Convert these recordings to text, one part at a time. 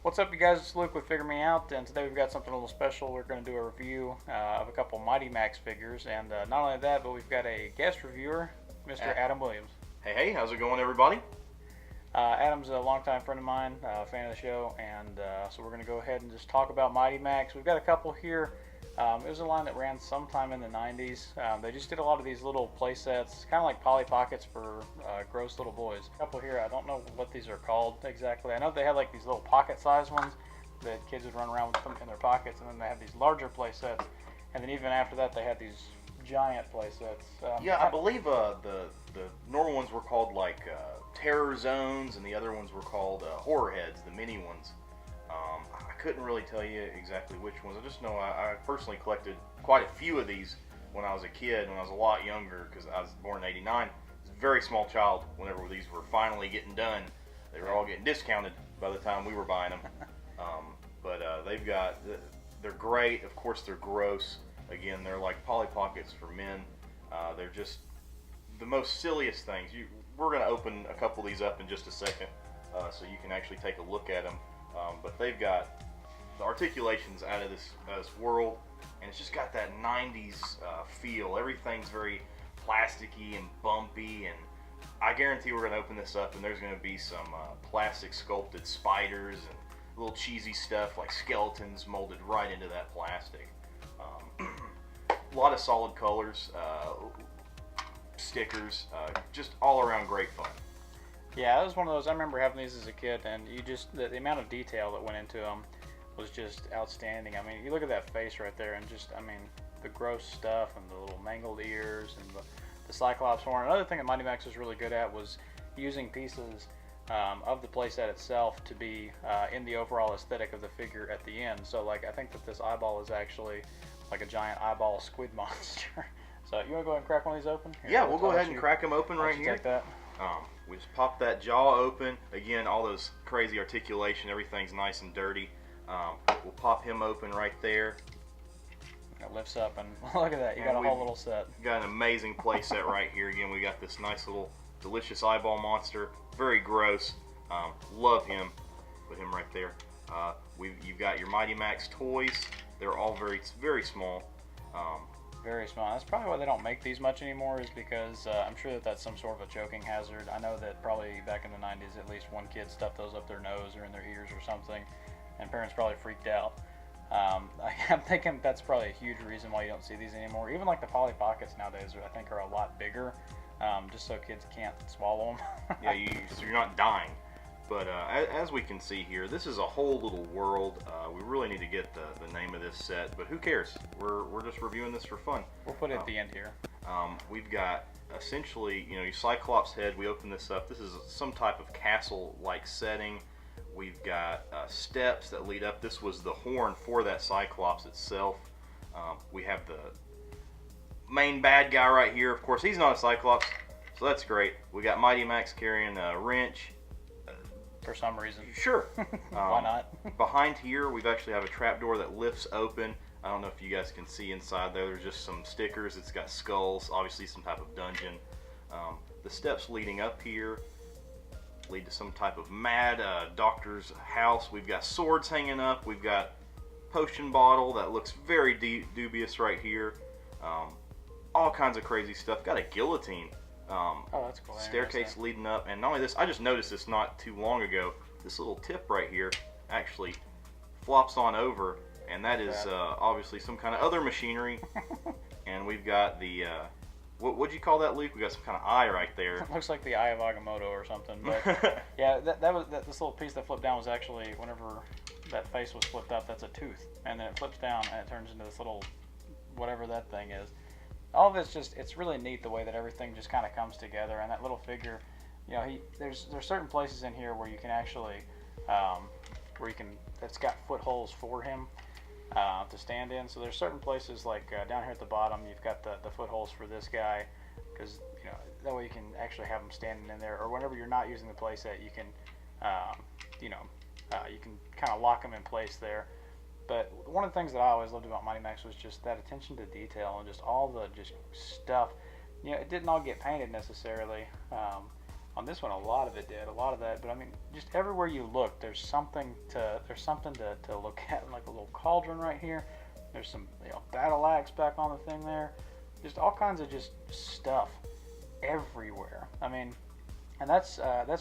What's up, you guys? It's Luke with Figure Me Out, and today we've got something a little special. We're going to do a review of a couple Mighty Max figures, and not only that, but we've got a guest reviewer, Mr. Adam Williams. Hey, how's it going, everybody? Adam's a longtime friend of mine, fan of the show, and so we're going to go ahead and just talk about Mighty Max. We've got a couple here. It was a line that ran sometime in the 90s. They just did a lot of these little play sets, kind of like Polly Pockets for gross little boys. A couple here, I don't know what these are called exactly. I know they had like these little pocket-sized ones that kids would run around with them in their pockets, and then they had these larger play sets, and then even after that they had these giant play sets. Yeah, I believe the normal ones were called like Terror Zones, and the other ones were called Horror Heads, the mini ones. I couldn't really tell you exactly which ones. I just know I personally collected quite a few of these when I was a kid, when I was a lot younger, because I was born in '89. I was a very small child whenever these were finally getting done. They were all getting discounted by the time we were buying them. But they're great. Of course, they're gross. Again, they're like Polly Pockets for men. They're just the most silliest things. We're going to open a couple of these up in just a second, so you can actually take a look at them. But they've got the articulations out of this world, and it's just got that 90s feel. Everything's very plasticky and bumpy, and I guarantee we're going to open this up and there's going to be some plastic sculpted spiders and little cheesy stuff like skeletons molded right into that plastic. A lot of solid colors, stickers, just all around great fun. Yeah, it was one of those. I remember having these as a kid, and the amount of detail that went into them was just outstanding. I mean, you look at that face right there, and the gross stuff and the little mangled ears and the Cyclops horn. Another thing that Mighty Max was really good at was using pieces of the playset itself to be in the overall aesthetic of the figure at the end. So, like, I think that this eyeball is actually like a giant eyeball squid monster. So, you want to go ahead and crack one of these open? Here, yeah, we'll go ahead and crack them open right here. Take that. We just pop that jaw open. Again, all those crazy articulation, everything's nice and dirty. We'll pop him open right there. It lifts up, and look at that. You got a whole little set. Got an amazing play set right here. Again, we got this nice little delicious eyeball monster. Very gross. Love him. Put him right there. You've got your Mighty Max toys. They're all very, very small. Very small. That's probably why they don't make these much anymore, is because I'm sure that that's some sort of a choking hazard. I know that probably back in the 90s, at least one kid stuffed those up their nose or in their ears or something, and parents probably freaked out. I'm thinking that's probably a huge reason why you don't see these anymore. Even like the Polly Pockets nowadays, I think, are a lot bigger, just so kids can't swallow them. Yeah, so you're not dying. But as we can see here, this is a whole little world. We really need to get the name of this set, but who cares? We're just reviewing this for fun. We'll put it at the end here. We've got essentially, your Cyclops head. We open this up. This is some type of castle-like setting. We've got steps that lead up. This was the horn for that Cyclops itself. We have the main bad guy right here. Of course, he's not a Cyclops, so that's great. We got Mighty Max carrying a wrench. For some reason. Sure. Why not? Behind here, we've actually have a trapdoor that lifts open. I don't know if you guys can see inside there. There's just some stickers. It's got skulls, obviously some type of dungeon. The steps leading up here lead to some type of mad doctor's house. We've got swords hanging up. We've got potion bottle that looks very dubious right here. All kinds of crazy stuff. Got a guillotine. Oh, that's cool. Staircase leading up, and not only this, I just noticed this not too long ago. This little tip right here actually flops on over, and that is obviously some kind of other machinery. And we've got the what'd you call that, Luke? We got some kind of eye right there. It looks like the eye of Agamotto or something. But yeah, this little piece that flipped down was actually, whenever that face was flipped up, that's a tooth, and then it flips down and it turns into this little whatever that thing is. All of it's really neat the way that everything just kind of comes together, and that little figure, there's certain places in here where you can actually, it's got footholds for him to stand in. So there's certain places like down here at the bottom, you've got the footholds for this guy, because that way you can actually have him standing in there, or whenever you're not using the playset, you can, you can kind of lock him in place there. But one of the things that I always loved about Mighty Max was just that attention to detail and just all the stuff. It didn't all get painted necessarily On this one, a lot of it did, a lot of that. But I mean, just everywhere you look, there's something to look at, like a little cauldron right here. There's some battle axe back on the thing there. Just all kinds of just stuff everywhere. I mean, and that's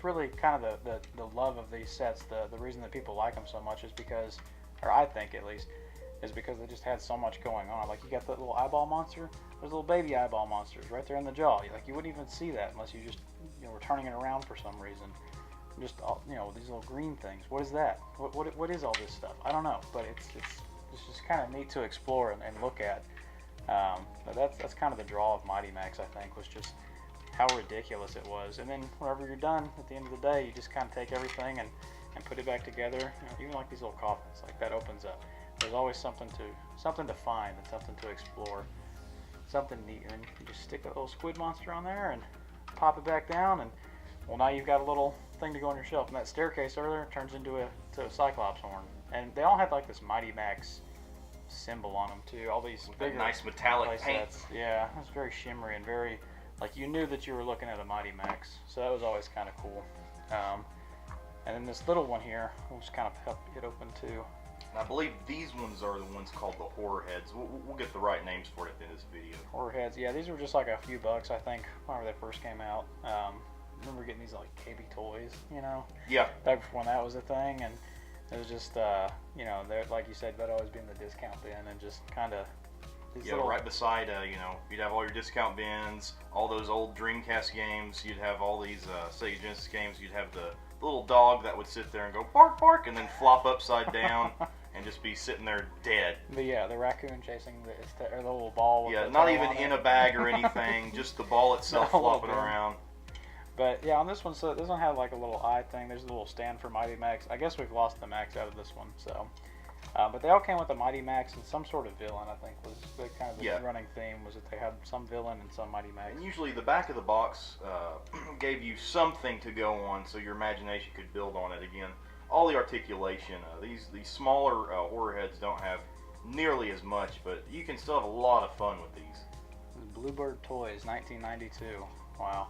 really kind of the love of these sets. The reason that people like them so much is because, or I think at least, is because they just had so much going on. Like you got that little eyeball monster. There's little baby eyeball monsters right there in the jaw. Like you wouldn't even see that unless you just were turning it around for some reason. Just these little green things. What is that? What is all this stuff? I don't know, but it's just kind of neat to explore and look at. But that's kind of the draw of Mighty Max, I think, was just how ridiculous it was. And then whenever you're done, at the end of the day, you just kind of take everything and put it back together. Even like these little coffins, like that opens up. There's always something to find and something to explore, something neat. And you just stick that little squid monster on there and pop it back down, and well, now you've got a little thing to go on your shelf. And that staircase earlier turns into a Cyclops horn. And they all had like this Mighty Max symbol on them too. All these big nice metallic paint. Yeah, it was very shimmery and very like you knew that you were looking at a Mighty Max. So that was always kind of cool. And then this little one here, we'll just kind of help it open too. I believe these ones are the ones called the Horror Heads. We'll get the right names for it at the end of this video. Horror Heads, yeah, these were just like a few bucks, I think, whenever they first came out. I remember getting these like KB Toys, Yeah. back before when that was a thing, and it was just, they're like you said, that'd always be in the discount bin, and just kind of. Yeah, right beside, you'd have all your discount bins, all those old Dreamcast games. You'd have all these Sega Genesis games. You'd have the little dog that would sit there and go bark, bark, and then flop upside down. And just be sitting there dead. But yeah, the raccoon chasing the little ball. With yeah, the not tail even on in it. a bag or anything, just the ball itself flopping bin. around. But yeah, on this one, so this one had like a little eye thing. There's a little stand for Mighty Max. I guess we've lost the Max out of this one. So, but they all came with a Mighty Max and some sort of villain. I think was the kind of the running theme was that they had some villain and some Mighty Max. And usually the back of the box gave you something to go on, so your imagination could build on it again. All the articulation. These smaller Horror Heads don't have nearly as much, but you can still have a lot of fun with these. Bluebird Toys, 1992. Wow.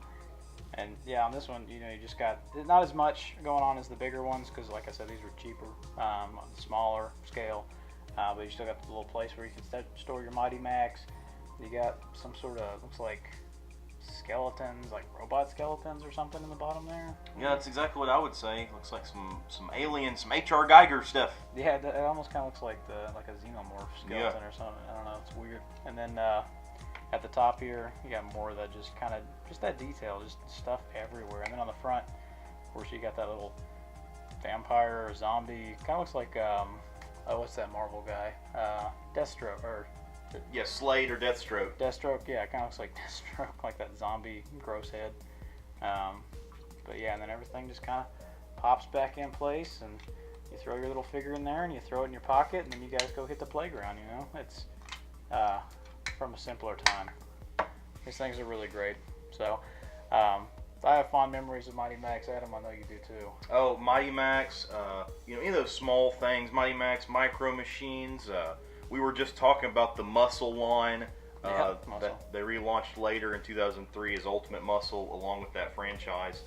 And yeah, on this one, you just got not as much going on as the bigger ones because, like I said, these were cheaper, on the smaller scale. But you still got the little place where you can store your Mighty Max. You got some sort of looks like skeletons, like robot skeletons or something in the bottom there. Yeah, that's exactly what I would say. Looks like some alien, some H.R. Geiger stuff. Yeah, it almost kind of looks like a xenomorph skeleton or something. I don't know, it's weird. And then at the top here, you got more of that just that detail, just stuff everywhere. And then on the front, of course, you got that little vampire or zombie. Kind of looks like what's that Marvel guy? Deathstroke or. Yeah, Slade or Deathstroke. Deathstroke, yeah, it kind of looks like Deathstroke, like that zombie gross head. But yeah, and then everything just kind of pops back in place, and you throw your little figure in there, and you throw it in your pocket, and then you guys go hit the playground. It's from a simpler time. These things are really great. So I have fond memories of Mighty Max. Adam, I know you do too. Oh, Mighty Max. Any of those small things, Mighty Max, Micro Machines. We were just talking about the Muscle line that they relaunched later in 2003 as Ultimate Muscle, along with that franchise.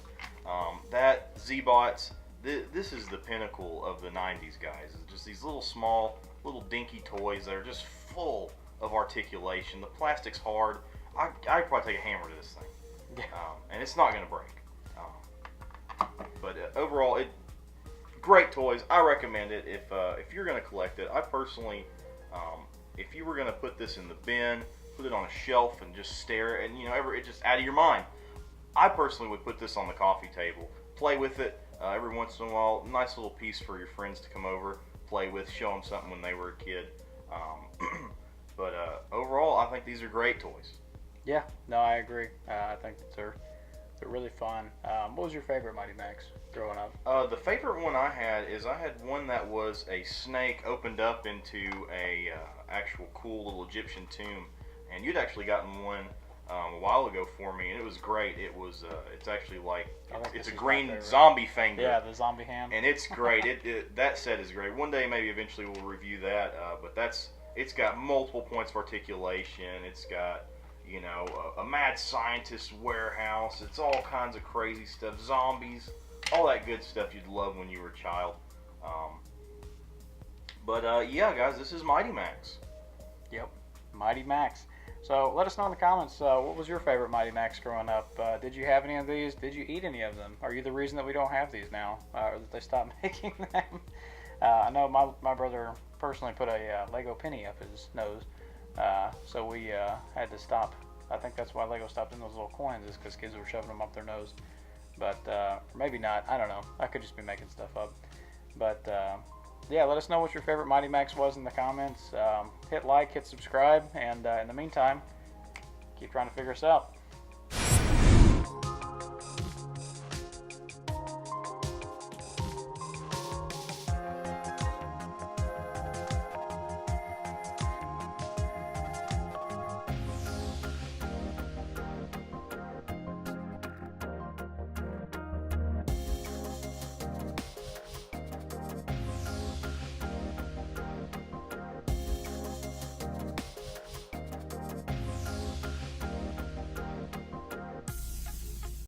That Z-Bots, this is the pinnacle of the 90s, guys. It's just these little small, little dinky toys that are just full of articulation. The plastic's hard. I'd probably take a hammer to this thing. And it's not going to break. But overall, great toys. I recommend it if you're going to collect it. I personally... if you were going to put this in the bin, put it on a shelf and just stare at it, it just out of your mind. I personally would put this on the coffee table, play with it every once in a while. Nice little piece for your friends to come over, play with, show them something when they were a kid. But overall, I think these are great toys. Yeah, no, I agree. I think that they're really fun. What was your favorite Mighty Max growing up? The favorite one I had one that was a snake opened up into a actual cool little Egyptian tomb, and you'd actually gotten one a while ago for me, and it was great. It's actually like it's a green zombie finger. Yeah, the zombie hand. And it's great. That set is great. One day, maybe eventually, we'll review that. But it's got multiple points of articulation. It's got you know, a mad scientist warehouse. It's all kinds of crazy stuff, zombies, all that good stuff you'd love when you were a child. But yeah, guys, this is Mighty Max. Yep, Mighty Max. So let us know in the comments, what was your favorite Mighty Max growing up? Did you have any of these? Did you eat any of them? Are you the reason that we don't have these now, or that they stopped making them? I know my brother personally put a Lego penny up his nose, so we had to stop. I think that's why Lego stopped in those little coins, is because kids were shoving them up their nose. But maybe not. I don't know. I could just be making stuff up. But yeah, let us know what your favorite Mighty Max was in the comments. Hit like, hit subscribe, and in the meantime, keep trying to figure us out.